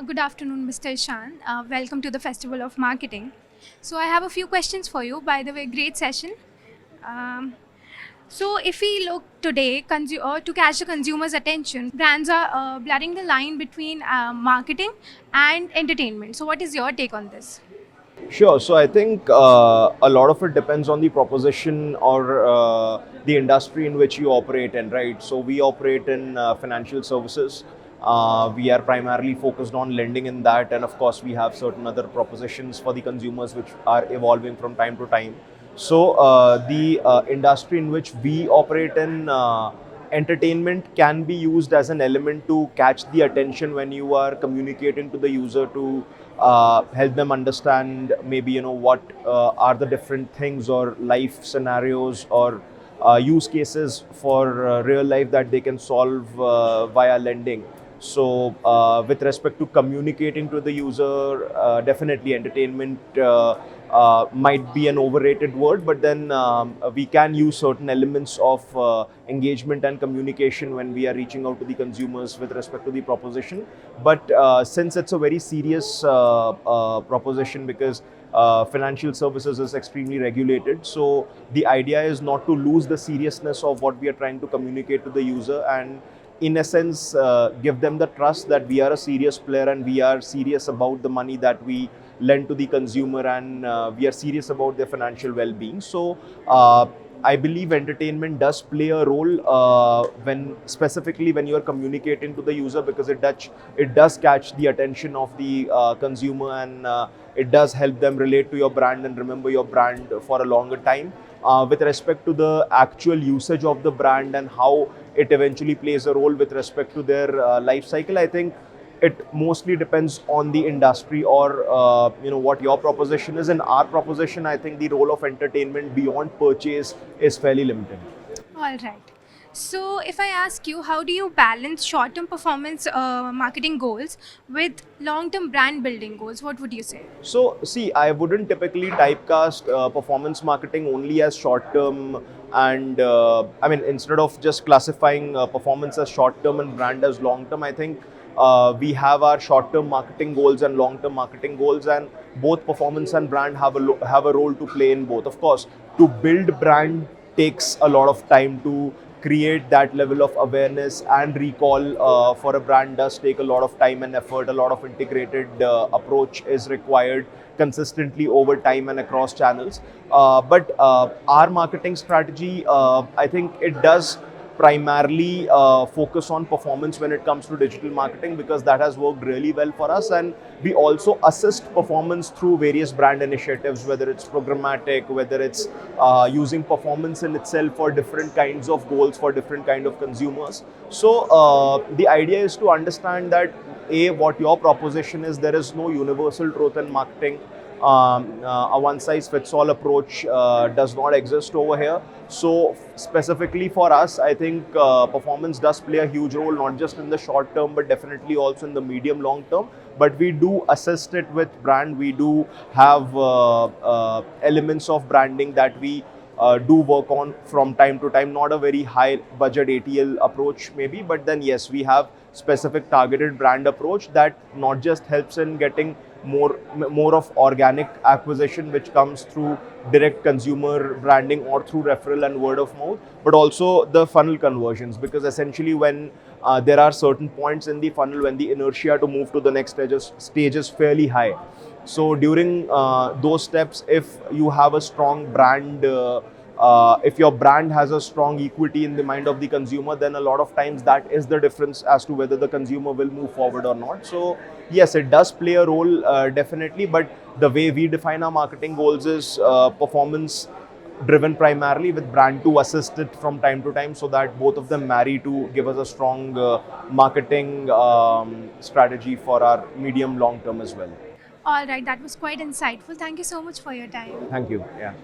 Good afternoon, Mr. Ishan. Welcome to the Festival of Marketing. So, I have a few questions for you. By the way, great session. Um, if we look today to catch the consumer's attention, brands are blurring the line between marketing and entertainment. So, what is your take on this? Sure. So I think a lot of it depends on the proposition or the industry in which you operate in, right? So we operate in financial services. We are primarily focused on lending in that, and of course, we have certain other propositions for the consumers which are evolving from time to time. So the industry in which we operate in. Entertainment can be used as an element to catch the attention when you are communicating to the user to help them understand maybe what are the different things or life scenarios or use cases for real life that they can solve via lending. So with respect to communicating to the user, definitely entertainment might be an overrated word, but then we can use certain elements of engagement and communication when we are reaching out to the consumers with respect to the proposition. But since it's a very serious proposition, because financial services is extremely regulated, so the idea is not to lose the seriousness of what we are trying to communicate to the user, and in essence give them the trust that we are a serious player and we are serious about the money that we lend to the consumer, and we are serious about their financial well-being. So I believe entertainment does play a role when specifically when you are communicating to the user, because it does catch the attention of the consumer, and it does help them relate to your brand and remember your brand for a longer time. With respect to the actual usage of the brand and how it eventually plays a role with respect to their life cycle, I think it mostly depends on the industry or what your proposition is. In our proposition, I think the role of entertainment beyond purchase is fairly limited. All right. So, if I ask you, how do you balance short term performance marketing goals with long term brand building goals? What would you say? So, see, I wouldn't typically typecast performance marketing only as short term, and I mean, instead of just classifying performance as short term and brand as long term, I think we have our short term marketing goals and long term marketing goals, and both performance and brand have a role to play in both. Of course, to build brand takes a lot of time. To create that level of awareness and recall for a brand does take a lot of time and effort. A lot of integrated approach is required consistently over time and across channels. But our marketing strategy, I think it does primarily focus on performance when it comes to digital marketing, because that has worked really well for us, and we also assist performance through various brand initiatives, whether it's programmatic, whether it's using performance in itself for different kinds of goals for different kind of consumers. So the idea is to understand that what your proposition is. There is no universal truth in marketing. A one-size-fits-all approach does not exist over here. So specifically for us, I think performance does play a huge role, not just in the short term, but definitely also in the medium long term. But we do assist it with brand. We do have elements of branding that we do work on from time to time. Not a very high budget ATL approach maybe, but then yes, we have specific targeted brand approach that not just helps in getting more of organic acquisition, which comes through direct consumer branding or through referral and word of mouth, but also the funnel conversions, because essentially when there are certain points in the funnel when the inertia to move to the next stage is fairly high. So during those steps, if you have a strong brand, if your brand has a strong equity in the mind of the consumer, then a lot of times that is the difference as to whether the consumer will move forward or not. So yes, it does play a role definitely, but the way we define our marketing goals is performance driven primarily, with brand to assist it from time to time, so that both of them marry to give us a strong marketing strategy for our medium long term as well. All right, that was quite insightful. Thank you so much for your time. Thank you. Yeah.